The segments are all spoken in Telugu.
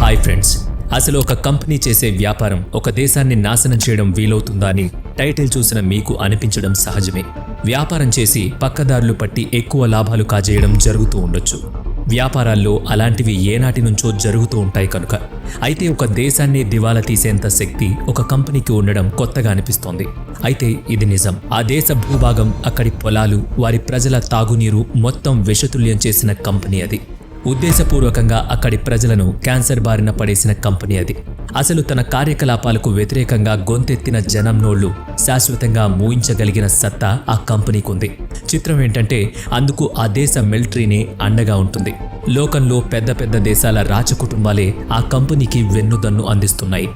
హాయ్ ఫ్రెండ్స్, అసలు ఒక కంపెనీ చేసే వ్యాపారం ఒక దేశాన్ని నాశనం చేయడం వీలవుతుందా అని టైటిల్ చూసిన మీకు అనిపించడం సహజమే. వ్యాపారం చేసి పక్కదారులు పట్టి ఎక్కువ లాభాలు కాజేయడం జరుగుతూ ఉండొచ్చు. వ్యాపారాల్లో అలాంటివి ఏనాటి నుంచో జరుగుతూ ఉంటాయి కనుక. అయితే ఒక దేశాన్ని దివాలా తీసేంత శక్తి ఒక కంపెనీకి ఉండడం కొత్తగా అనిపిస్తోంది. అయితే ఇది నిజం. ఆ దేశ భూభాగం, అక్కడి పొలాలు, వారి ప్రజల తాగునీరు మొత్తం విషతుల్యం చేసిన కంపెనీ అది. ఉద్దేశపూర్వకంగా అక్కడి ప్రజలను క్యాన్సర్ బారిన పడేసిన కంపెనీ అది. అసలు తన కార్యకలాపాలకు వ్యతిరేకంగా గొంతెత్తిన జనం నోళ్లు శాశ్వతంగా మూయించగలిగిన సత్తా ఆ కంపెనీకి ఉంది. చిత్రం ఏంటంటే అందుకు ఆ దేశ మిలిటరీనే అండగా ఉంటుంది. లోకంలో పెద్ద పెద్ద దేశాల రాజకుటుంబాలే ఆ కంపెనీకి వెన్నుదన్ను అందిస్తున్నాయి.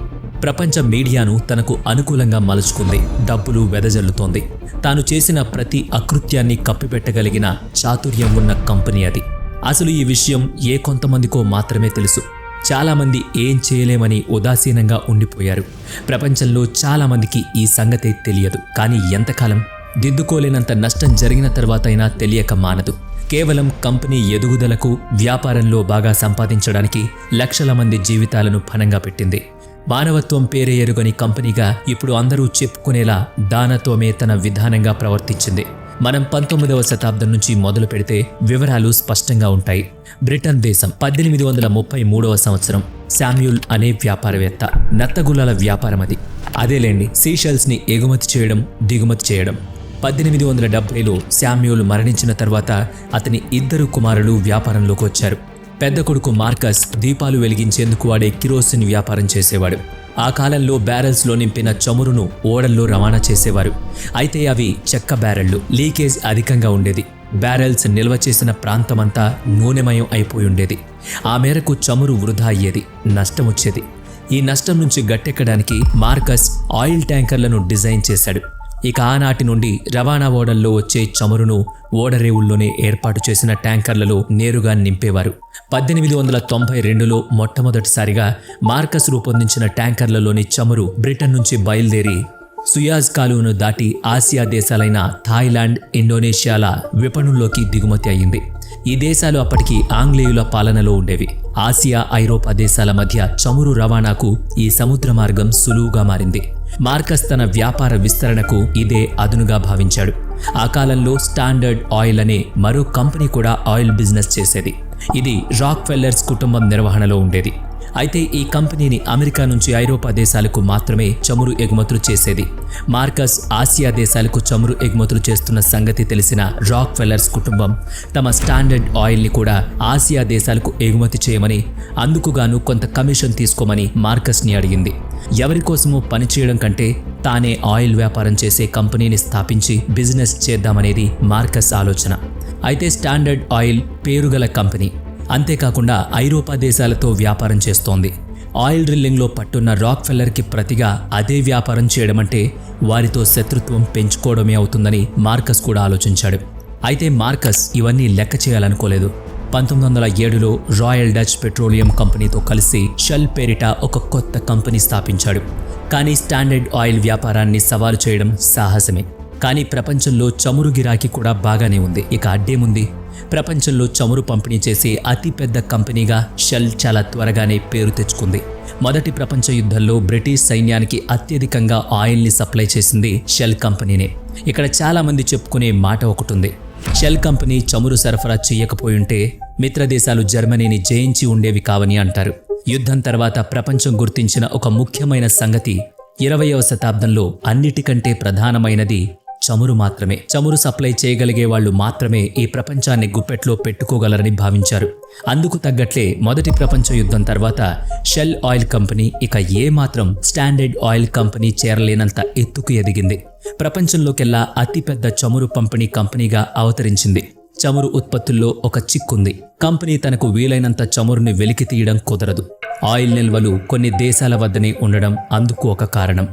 ప్రపంచ మీడియాను తనకు అనుకూలంగా మలుచుకుంది. డబ్బులు వెదజల్లుతోంది. తాను చేసిన ప్రతి అకృత్యాన్ని కప్పిపెట్టగలిగిన చాతుర్యం ఉన్న కంపెనీ అది. అసలు ఈ విషయం కొంతమందికో మాత్రమే తెలుసు. చాలామంది ఏం చేయలేమని ఉదాసీనంగా ఉండిపోయారు. ప్రపంచంలో చాలామందికి ఈ సంగతే తెలియదు. కానీ ఎంతకాలం? దిద్దుకోలేనంత నష్టం జరిగిన తర్వాతైనా తెలియక మానదు. కేవలం కంపెనీ ఎదుగుదలకు, వ్యాపారంలో బాగా సంపాదించడానికి లక్షల మంది జీవితాలను పణంగా పెట్టింది. మానవత్వం పేరే ఎరుగని కంపెనీగా ఇప్పుడు అందరూ చెప్పుకునేలా దానత్వమే తన విధానంగా ప్రవర్తించింది. మనం 19వ శతాబ్దం నుంచి మొదలు పెడితే వివరాలు స్పష్టంగా ఉంటాయి. బ్రిటన్ దేశం 1833వ సంవత్సరం శామ్యూల్ అనే వ్యాపారవేత్త. నత్తగుల్లల వ్యాపారం అది. అదేలేండి, సీషెల్స్ని ఎగుమతి చేయడం, దిగుమతి చేయడం. 1870లో శామ్యూల్ మరణించిన తర్వాత అతని 2 కుమారులు వ్యాపారంలోకి వచ్చారు. పెద్ద కొడుకు మార్కస్ దీపాలు వెలిగించేందుకు వాడే కిరోసిన్ వ్యాపారం చేసేవాడు. ఆ కాలంలో బ్యారెల్స్లో నింపిన చమురును ఓడల్లో రవాణా చేసేవారు. అయితే అవి చెక్క బ్యారెళ్లు, లీకేజ్ అధికంగా ఉండేది. బ్యారెల్స్ నిల్వ చేసిన ప్రాంతమంతా నూనెమయం అయిపోయి ఉండేది. ఆ మేరకు చమురు వృధా అయ్యేది, నష్టం వచ్చేది. ఈ నష్టం నుంచి గట్టెక్కడానికి మార్కస్ ఆయిల్ ట్యాంకర్లను డిజైన్ చేశాడు. ఇక ఆనాటి నుండి రవాణా ఓడల్లో వచ్చే చమురును ఓడరేవుల్లోనే ఏర్పాటు చేసిన ట్యాంకర్లలో నేరుగా నింపేవారు. 1892లో మొట్టమొదటిసారిగా మార్కస్ రూపొందించిన ట్యాంకర్లలోని చమురు బ్రిటన్ నుంచి బయలుదేరి సుయాజ్ కాలువను దాటి ఆసియా దేశాలైన థాయిలాండ్, ఇండోనేషియాల విపణుల్లోకి దిగుమతి అయ్యింది. ఈ దేశాలు అప్పటికి ఆంగ్లేయుల పాలనలో ఉండేవి. ఆసియా, ఐరోపా దేశాల మధ్య చమురు రవాణాకు ఈ సముద్ర మార్గం సులువుగా మారింది. మార్కస్ తన వ్యాపార విస్తరణకు ఇదే అదునుగా భావించాడు. ఆ కాలంలో స్టాండర్డ్ ఆయిల్ అనే మరో కంపెనీ కూడా ఆయిల్ బిజినెస్ చేసేది. ఇది రాక్ ఫెల్లర్స్ కుటుంబం నిర్వహణలో ఉండేది. అయితే ఈ కంపెనీని అమెరికా నుంచి ఐరోపా దేశాలకు మాత్రమే చమురు ఎగుమతులు చేసేది. మార్కస్ ఆసియా దేశాలకు చమురు ఎగుమతులు చేస్తున్న సంగతి తెలిసిన రాక్ ఫెల్లర్స్ కుటుంబం తమ స్టాండర్డ్ ఆయిల్ని కూడా ఆసియా దేశాలకు ఎగుమతి చేయమని, అందుకుగాను కొంత కమిషన్ తీసుకోమని మార్కస్ని అడిగింది. ఎవరి కోసమో పనిచేయడం కంటే తానే ఆయిల్ వ్యాపారం చేసే కంపెనీని స్థాపించి బిజినెస్ చేద్దామనేది మార్కస్ ఆలోచన. అయితే స్టాండర్డ్ ఆయిల్ పేరుగల కంపెనీ. అంతేకాకుండా ఐరోపా దేశాలతో వ్యాపారం చేస్తోంది. ఆయిల్ డ్రిల్లింగ్లో పట్టున్న రాక్ ఫెల్లర్కి ప్రతిగా అదే వ్యాపారం చేయడమంటే వారితో శత్రుత్వం పెంచుకోవడమే అవుతుందని మార్కస్ కూడా ఆలోచించాడు. అయితే మార్కస్ ఇవన్నీ లెక్క చేయాలనుకోలేదు. 1907లో రాయల్ డచ్ పెట్రోలియం కంపెనీతో కలిసి షెల్ పేరిట ఒక కొత్త కంపెనీ స్థాపించాడు. కానీ స్టాండర్డ్ ఆయిల్ వ్యాపారాన్ని సవాలు చేయడం సాహసమే. కానీ ప్రపంచంలో చమురు గిరాకీ కూడా బాగానే ఉంది. ఇక అడ్డేముంది? ప్రపంచంలో చమురు పంపిణీ చేసే అతిపెద్ద కంపెనీగా షెల్ చాలా త్వరగానే పేరు తెచ్చుకుంది. మొదటి ప్రపంచ యుద్ధంలో బ్రిటిష్ సైన్యానికి అత్యధికంగా ఆయిల్ని సప్లై చేసింది షెల్ కంపెనీనే. ఇక్కడ చాలామంది చెప్పుకునే మాట ఒకటుంది. షెల్ కంపెనీ చమురు సరఫరా చేయకపోయుంటే మిత్రదేశాలు జర్మనీని జయించి ఉండేవి కావని అంటారు. యుద్ధం తర్వాత ప్రపంచం గుర్తించిన ఒక ముఖ్యమైన సంగతి 20వ శతాబ్దంలో అన్నిటికంటే ప్రధానమైనది చమురు మాత్రమే. చమురు సప్లై చేయగలిగే వాళ్ళు మాత్రమే ఈ ప్రపంచాన్ని గుప్పెట్లో పెట్టుకోగలరని భావించారు. అందుకు తగ్గట్లే మొదటి ప్రపంచ యుద్ధం తర్వాత షెల్ ఆయిల్ కంపెనీ ఇక ఏమాత్రం స్టాండర్డ్ ఆయిల్ కంపెనీ చేరలేనంత ఎత్తుకు ఎదిగింది. ప్రపంచంలోకెల్లా అతిపెద్ద చమురు పంపిణీ కంపెనీగా అవతరించింది. చమురు ఉత్పత్తుల్లో ఒక చిక్కుంది. కంపెనీ తనకు వీలైనంత చమురుని వెలికి తీయడం కుదరదు. ఆయిల్ నిల్వలు కొన్ని దేశాల వద్దనే ఉండడం అందుకు ఒక కారణం.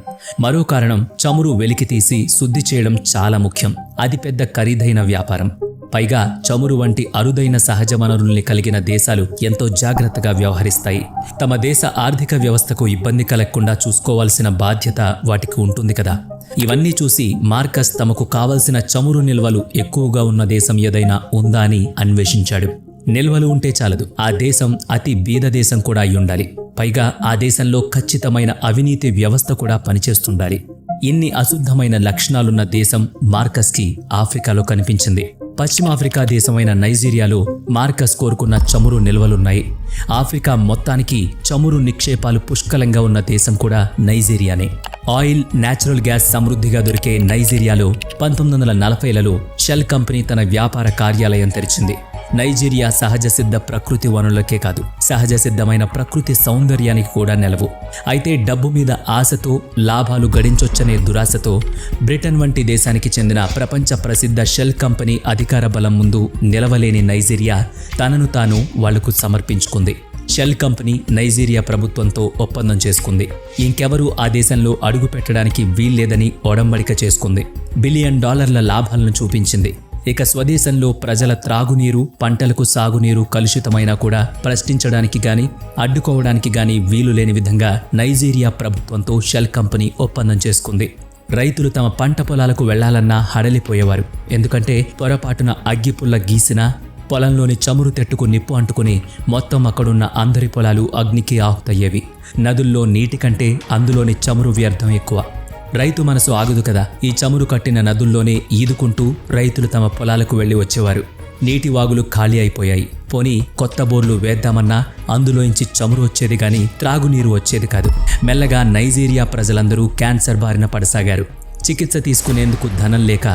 మరో కారణం, చమురు వెలికి తీసి శుద్ధి చేయడం చాలా ముఖ్యం. అది పెద్ద ఖరీదైన వ్యాపారం. పైగా చమురు వంటి అరుదైన సహజ వనరుల్ని కలిగిన దేశాలు ఎంతో జాగ్రత్తగా వ్యవహరిస్తాయి. తమ దేశ ఆర్థిక వ్యవస్థకు ఇబ్బంది కలగకుండా చూసుకోవాల్సిన బాధ్యత వాటికి ఉంటుంది కదా. ఇవన్నీ చూసి మార్కస్ తమకు కావలసిన చమురు నిల్వలు ఎక్కువగా ఉన్న దేశం ఏదైనా ఉందా అని అన్వేషించాడు. నిల్వలు ఉంటే చాలదు, ఆ దేశం అతి బీద దేశం కూడా అయి ఉండాలి. పైగా ఆ దేశంలో ఖచ్చితమైన అవినీతి వ్యవస్థ కూడా పనిచేస్తుండాలి. ఇన్ని అశుద్ధమైన లక్షణాలున్న దేశం మార్కస్కి ఆఫ్రికాలో కనిపించింది. పశ్చిమాఫ్రికా దేశమైన నైజీరియాలో మార్కస్ కోరుకున్న చమురు నిల్వలున్నాయి. ఆఫ్రికా మొత్తానికి చమురు నిక్షేపాలు పుష్కలంగా ఉన్న దేశం కూడా నైజీరియానే. ఆయిల్, నేచురల్ గ్యాస్ సమృద్ధిగా దొరికే నైజీరియాలో 1940లలో షెల్ కంపెనీ తన వ్యాపార కార్యాలయం తెరిచింది. నైజీరియా సహజ సిద్ధ ప్రకృతి వనరులకే కాదు, సహజ సిద్ధమైన ప్రకృతి సౌందర్యానికి కూడా నెలవు. అయితే డబ్బు మీద ఆశతో లాభాలు గడించొచ్చనే దురాశతో బ్రిటన్ వంటి దేశానికి చెందిన ప్రపంచ ప్రసిద్ధ షెల్ కంపెనీ అధికార బలం ముందు నిలవలేని నైజీరియా తనను తాను వాళ్లకు సమర్పించుకుంది. షెల్ కంపెనీ నైజీరియా ప్రభుత్వంతో ఒప్పందం చేసుకుంది. ఇంకెవరూ ఆ దేశంలో అడుగు పెట్టడానికి వీల్లేదని ఒడంబడిక చేసుకుంది. $1 బిలియన్ లాభాలను చూపించింది. ఇక స్వదేశంలో ప్రజల త్రాగునీరు, పంటలకు సాగునీరు కలుషితమైనా కూడా ప్రశ్నించడానికి గాని అడ్డుకోవడానికి గాని వీలు లేని విధంగా నైజీరియా ప్రభుత్వంతో షెల్ కంపెనీ ఒప్పందం చేసుకుంది. రైతులు తమ పంట పొలాలకు వెళ్లాలన్నా హడలిపోయేవారు. ఎందుకంటే పొరపాటున అగ్గిపుల్ల గీసినా పొలంలోని చమురు తెట్టుకు నిప్పు అంటుకుని మొత్తం అక్కడున్న అందరి పొలాలు అగ్నికి ఆహుతయ్యేవి. నదుల్లో నీటి కంటే అందులోని చమురు వ్యర్థం ఎక్కువ. రైతు మనసు ఆగదు కదా. ఈ చమురు కట్టిన నదుల్లోనే ఈదుకుంటూ రైతులు తమ పొలాలకు వెళ్లి వచ్చేవారు. నీటి వాగులు ఖాళీ అయిపోయాయి. పోనీ కొత్త బోర్లు వేద్దామన్నా అందులోంచి చమురు వచ్చేది గాని త్రాగునీరు వచ్చేది కాదు. మెల్లగా నైజీరియా ప్రజలందరూ క్యాన్సర్ బారిన పడసాగారు. చికిత్స తీసుకునేందుకు ధనం లేక,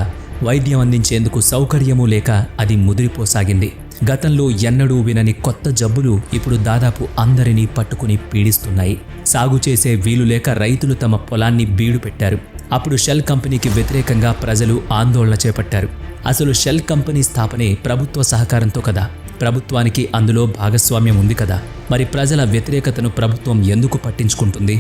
వైద్యం అందించేందుకు సౌకర్యమూ లేక అది ముదిరిపోసాగింది. గతంలో ఎన్నడూ వినని కొత్త జబ్బులు ఇప్పుడు దాదాపు అందరినీ పట్టుకుని పీడిస్తున్నాయి. సాగు చేసే వీలు లేక రైతులు తమ పొలాన్ని బీడు పెట్టారు. అప్పుడు షెల్ కంపెనీకి వ్యతిరేకంగా ప్రజలు ఆందోళన చేపట్టారు. అసలు షెల్ కంపెనీ స్థాపనే ప్రభుత్వ సహకారంతో కదా. ప్రభుత్వానికి అందులో భాగస్వామ్యం ఉంది కదా. మరి ప్రజల వ్యతిరేకతను ప్రభుత్వం ఎందుకు పట్టించుకుంటుంది?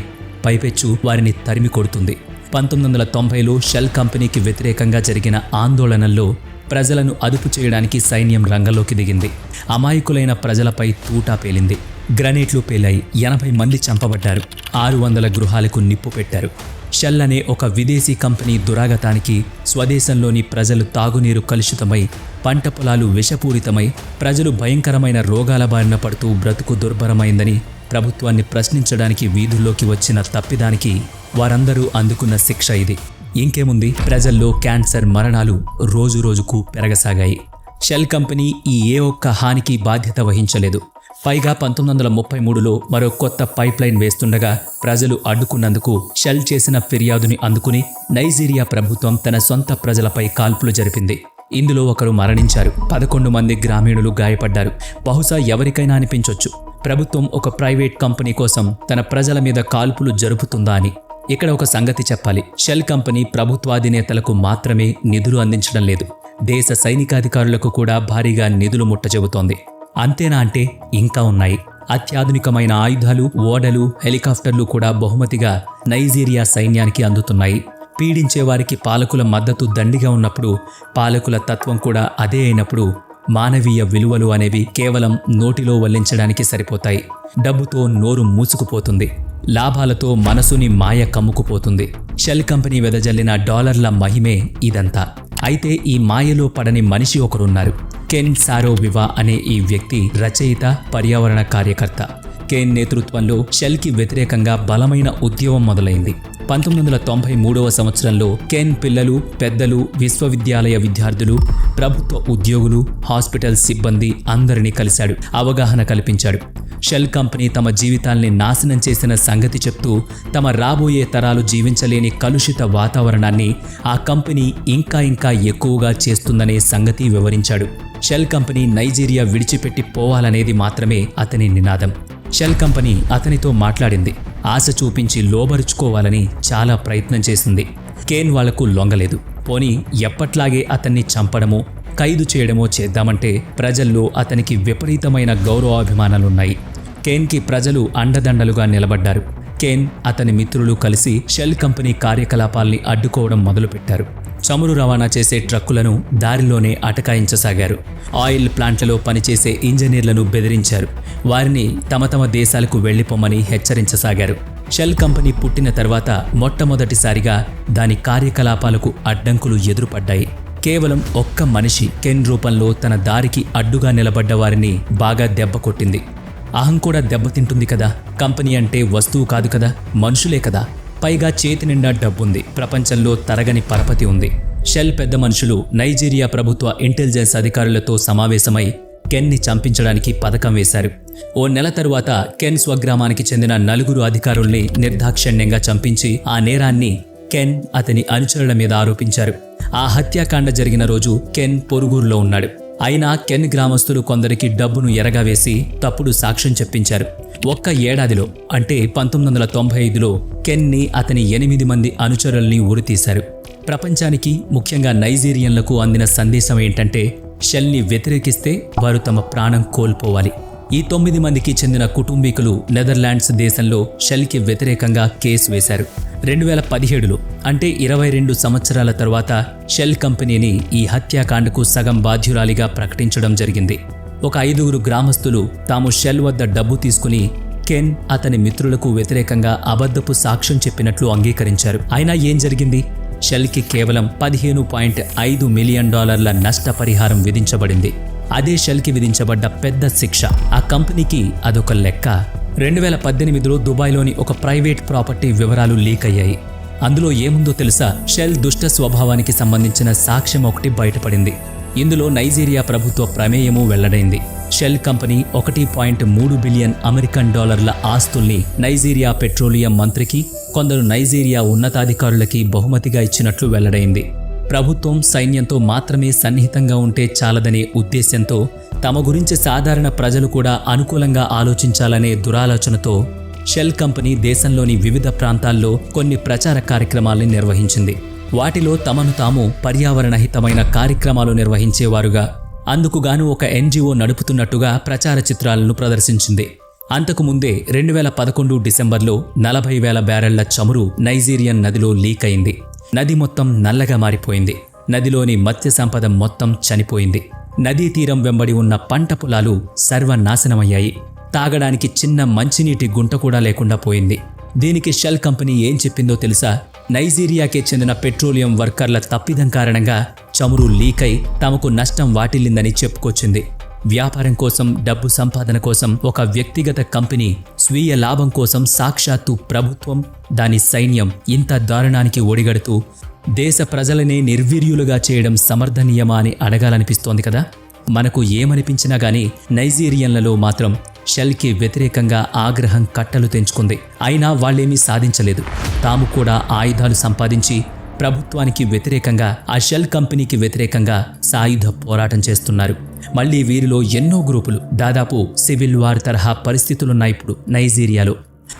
పైపెచ్చు వారిని తరిమి కొడుతుంది. 1990లో షెల్ కంపెనీకి వ్యతిరేకంగా జరిగిన ఆందోళనల్లో ప్రజలను అదుపు చేయడానికి సైన్యం రంగంలోకి దిగింది. అమాయకులైన ప్రజలపై తూటా పేలింది. గ్రనేట్లు పేలాయి. 80 మంది చంపబడ్డారు. 600 గృహాలకు నిప్పు పెట్టారు. షెల్ అనే ఒక విదేశీ కంపెనీ దురాగతానికి స్వదేశంలోని ప్రజలు తాగునీరు కలుషితమై, పంట పొలాలు విషపూరితమై, ప్రజలు భయంకరమైన రోగాల బారిన పడుతూ బ్రతుకు దుర్భరమైందని ప్రభుత్వాన్ని ప్రశ్నించడానికి వీధుల్లోకి వచ్చిన తప్పిదానికి వారందరూ అందుకున్న శిక్ష ఇది. ఇంకేముంది, ప్రజల్లో క్యాన్సర్ మరణాలు రోజురోజుకు పెరగసాగాయి. షెల్ కంపెనీ ఈ ఏ ఒక్క హానికి బాధ్యత వహించలేదు. పైగా 1933లో మరో కొత్త పైప్లైన్ వేస్తుండగా ప్రజలు అడ్డుకున్నందుకు షెల్ చేసిన ఫిర్యాదుని అందుకుని నైజీరియా ప్రభుత్వం తన సొంత ప్రజలపై కాల్పులు జరిపింది. ఇందులో ఒకరు మరణించారు. 11 మంది గ్రామీణులు గాయపడ్డారు. బహుశా ఎవరికైనా అనిపించొచ్చు, ప్రభుత్వం ఒక ప్రైవేట్ కంపెనీ కోసం తన ప్రజల మీద కాల్పులు జరుపుతుందా అని. ఇక్కడ ఒక సంగతి చెప్పాలి. షెల్ కంపెనీ ప్రభుత్వాధినేతలకు మాత్రమే నిధులు అందించడం లేదు, దేశ సైనికాధికారులకు కూడా భారీగా నిధులు ముట్టచెబుతోంది. అంతేనా అంటే ఇంకా ఉన్నాయి. అత్యాధునికమైన ఆయుధాలు, ఓడలు, హెలికాప్టర్లు కూడా బహుమతిగా నైజీరియా సైన్యానికి అందుతున్నాయి. పీడించేవారికి పాలకుల మద్దతు దండిగా ఉన్నప్పుడు, పాలకుల తత్వం కూడా అదే అయినప్పుడు మానవీయ విలువలు అనేవి కేవలం నోటిలో వల్లించడానికి సరిపోతాయి. డబ్బుతో నోరు మూసుకుపోతుంది. లాభాలతో మనసుని మాయ కమ్ముకుపోతుంది. షెల్ కంపెనీ వెదజల్లిన డాలర్ల మహిమే ఇదంతా. అయితే ఈ మాయలో పడని మనిషి ఒకరున్నారు. కెన్ సారోవివా అనే ఈ వ్యక్తి రచయిత, పర్యావరణ కార్యకర్త. కెన్ నేతృత్వంలో షెల్కి వ్యతిరేకంగా బలమైన ఉద్యమం మొదలైంది. 1993వ సంవత్సరంలో కెన్ పిల్లలు, పెద్దలు, విశ్వవిద్యాలయ విద్యార్థులు, ప్రభుత్వ ఉద్యోగులు, హాస్పిటల్ సిబ్బంది అందరినీ కలిశాడు, అవగాహన కల్పించాడు. షెల్ కంపెనీ తమ జీవితాల్ని నాశనం చేసిన సంగతి చెప్తూ తమ రాబోయే తరాలు జీవించలేని కలుషిత వాతావరణాన్ని ఆ కంపెనీ ఇంకా ఎక్కువగా చేస్తుందనే సంగతి వివరించాడు. షెల్ కంపెనీ నైజీరియా విడిచిపెట్టి పోవాలనేది మాత్రమే అతని నినాదం. షెల్ కంపెనీ అతనితో మాట్లాడింది. ఆశ చూపించి లోబరుచుకోవాలని చాలా ప్రయత్నం చేసింది. కేన్ వాళ్లకు లొంగలేదు. పోనీ ఎప్పట్లాగే అతన్ని చంపడమో, ఖైదు చేయడమో చేద్దామంటే ప్రజల్లో అతనికి విపరీతమైన గౌరవాభిమానాలున్నాయి. కేన్కి ప్రజలు అండదండలుగా నిలబడ్డారు. కేన్, అతని మిత్రులు కలిసి షెల్ కంపెనీ కార్యకలాపాల్ని అడ్డుకోవడం మొదలుపెట్టారు. చమురు రవాణా చేసే ట్రక్కులను దారిలోనే అటకాయించసాగారు. ఆయిల్ ప్లాంట్లలో పనిచేసే ఇంజనీర్లను బెదిరించారు. వారిని తమ దేశాలకు వెళ్లిపోమని హెచ్చరించసాగారు. షెల్ కంపెనీ పుట్టిన తర్వాత మొట్టమొదటిసారిగా దాని కార్యకలాపాలకు అడ్డంకులు ఎదురుపడ్డాయి. కేవలం ఒక్క మనిషి కెన్ రూపంలో తన దారికి అడ్డుగా నిలబడ్డ వారిని బాగా దెబ్బ కొట్టింది. అహం కూడా దెబ్బతింటుంది కదా. కంపెనీ అంటే వస్తువు కాదు కదా, మనుషులే కదా. పైగా చేతి నిండా డబ్బుంది, ప్రపంచంలో తరగని పరపతి ఉంది. షెల్ పెద్ద మనుషులు నైజీరియా ప్రభుత్వ ఇంటెలిజెన్స్ అధికారులతో సమావేశమై కెన్ని చంపించడానికి పథకం వేశారు. ఓ నెల తరువాత కెన్ స్వగ్రామానికి చెందిన 4 అధికారుల్ని నిర్దాక్షిణ్యంగా చంపించి ఆ నేరాన్ని కెన్ అతని అనుచరుల మీద ఆరోపించారు. ఆ హత్యాకాండ జరిగిన రోజు కెన్ పొరుగురులో ఉన్నాడు. అయినా కెన్ గ్రామస్తులు కొందరికి డబ్బును ఎరగావేసి తప్పుడు సాక్ష్యం చెప్పించారు. ఒక్క ఏడాదిలో అంటే 1995లో కెన్ని అతని 8 మంది అనుచరుల్ని ఉరితీశారు. ప్రపంచానికి, ముఖ్యంగా నైజీరియన్లకు అందిన సందేశం ఏంటంటే షెల్ని వ్యతిరేకిస్తే వారు తమ ప్రాణం కోల్పోవాలి. ఈ 9 మందికి చెందిన కుటుంబీకులు నెదర్లాండ్స్ దేశంలో షెల్కి వ్యతిరేకంగా కేసు వేశారు. 2017లో అంటే 22 సంవత్సరాల తరువాత షెల్ కంపెనీని ఈ హత్యాకాండకు సగం బాధ్యురాలిగా ప్రకటించడం జరిగింది. ఒక 5 గ్రామస్తులు తాము షెల్ వద్ద డబ్బు తీసుకుని కెన్ అతని మిత్రులకు వ్యతిరేకంగా అబద్ధపు సాక్ష్యం చెప్పినట్లు అంగీకరించారు. అయినా ఏం జరిగింది? షెల్కి కేవలం $15.5 మిలియన్ నష్టపరిహారం విధించబడింది. అదే షెల్కి విధించబడ్డ పెద్ద శిక్ష. ఆ కంపెనీకి అదొక లెక్క. 2018లో దుబాయ్లోని ఒక ప్రైవేట్ ప్రాపర్టీ వివరాలు లీక్ అయ్యాయి. అందులో ఏముందో తెలుసా? షెల్ దుష్ట స్వభావానికి సంబంధించిన సాక్ష్యం ఒకటి బయటపడింది. ఇందులో నైజీరియా ప్రభుత్వ ప్రమేయము వెల్లడైంది. షెల్ కంపెనీ $1.3 బిలియన్ ఆస్తుల్ని నైజీరియా పెట్రోలియం మంత్రికి, కొందరు నైజీరియా ఉన్నతాధికారులకి బహుమతిగా ఇచ్చినట్లు వెల్లడైంది. ప్రభుత్వం సైన్యంతో మాత్రమే సన్నిహితంగా ఉంటే చాలదనే ఉద్దేశ్యంతో తమ గురించి సాధారణ ప్రజలు కూడా అనుకూలంగా ఆలోచించాలనే దురాలోచనతో షెల్ కంపెనీ దేశంలోని వివిధ ప్రాంతాల్లో కొన్ని ప్రచార కార్యక్రమాల్ని నిర్వహించింది. వాటిలో తమను తాము పర్యావరణహితమైన కార్యక్రమాలు నిర్వహించేవారుగా, అందుకుగాను ఒక NGO నడుపుతున్నట్టుగా ప్రచార చిత్రాలను ప్రదర్శించింది. అంతకుముందే 2011 డిసెంబర్లో 40,000 బ్యారెళ్ల చమురు నైజీరియన్ నదిలో లీక్ అయింది. నది మొత్తం నల్లగా మారిపోయింది. నదిలోని మత్స్య సంపద మొత్తం చనిపోయింది. నదీ తీరం వెంబడి ఉన్న పంట పొలాలు సర్వనాశనమయ్యాయి. తాగడానికి చిన్న మంచినీటి గుంట కూడా లేకుండా పోయింది. దీనికి షెల్ కంపెనీ ఏం చెప్పిందో తెలుసా? నైజీరియాకే చెందిన పెట్రోలియం వర్కర్ల తప్పిదం కారణంగా చమురు లీక్ అయి తమకు నష్టం వాటిల్లిందని చెప్పుకొచ్చింది. వ్యాపారం కోసం, డబ్బు సంపాదన కోసం ఒక వ్యక్తిగత కంపెనీ స్వీయ లాభం కోసం సాక్షాత్తు ప్రభుత్వం, దాని సైన్యం ఇంత దారుణానికి ఒడిగడుతూ దేశ ప్రజలనే నిర్వీర్యులుగా చేయడం సమర్థనీయమా అని అడగాలనిపిస్తోంది కదా. మనకు ఏమనిపించినా గానీ నైజీరియన్లలో మాత్రం షెల్కి వ్యతిరేకంగా ఆగ్రహం కట్టలు తెంచుకుంది. అయినా వాళ్ళేమీ సాధించలేదు. తాము కూడా ఆయుధాలు సంపాదించి ప్రభుత్వానికి వ్యతిరేకంగా, ఆ షెల్ కంపెనీకి వ్యతిరేకంగా సాయుధ పోరాటం చేస్తున్నారు. మళ్లీ వీరిలో ఎన్నో గ్రూపులు, దాదాపు సివిల్ వార్ తరహా పరిస్థితులున్నాయి ఇప్పుడు నైజీరియాలో.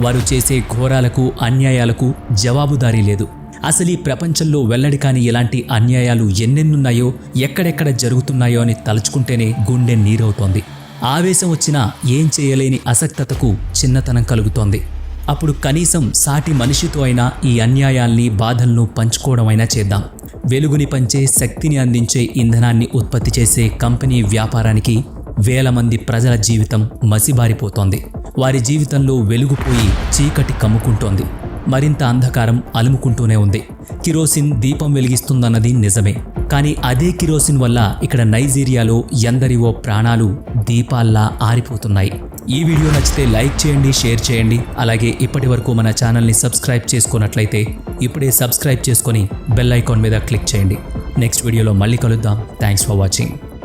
వారు చేసే ఘోరాలకు, అన్యాయాలకు జవాబుదారీ లేదు. అసలు ఈ ప్రపంచంలో వెల్లడి కాని ఇలాంటి అన్యాయాలు ఎన్నెన్నున్నాయో, ఎక్కడెక్కడ జరుగుతున్నాయో అని తలుచుకుంటేనే గుండె నీరవుతోంది. ఆవేశం వచ్చినా ఏం చేయలేని అసక్తతకు చిన్నతనం కలుగుతోంది. అప్పుడు కనీసం సాటి మనిషితో అయినా ఈ అన్యాయాల్ని, బాధలను పంచుకోవడమైనా చేద్దాం. వెలుగుని పంచే, శక్తిని అందించే ఇంధనాన్ని ఉత్పత్తి చేసే కంపెనీ వ్యాపారానికి వేల మంది ప్రజల జీవితం మసిబారిపోతోంది. వారి జీవితంలో వెలుగుపోయి చీకటి కమ్ముకుంటోంది. మరింత అంధకారం అలుముకుంటూనే ఉంది. కిరోసిన్ దీపం వెలిగిస్తుందన్నది నిజమే. కానీ అదే కిరోసిన్ వల్ల ఇక్కడ నైజీరియాలో ఎందరివో ప్రాణాలు దీపాల్లా ఆరిపోతున్నాయి. ఈ వీడియో నచ్చితే లైక్ చేయండి, షేర్ చేయండి. అలాగే ఇప్పటి వరకు మన ఛానల్ని సబ్స్క్రైబ్ చేసుకున్నట్లయితే ఇప్పుడే సబ్స్క్రైబ్ చేసుకొని బెల్ ఐకాన్ మీద క్లిక్ చేయండి. నెక్స్ట్ వీడియోలో మళ్ళీ కలుద్దాం. Thanks for watching.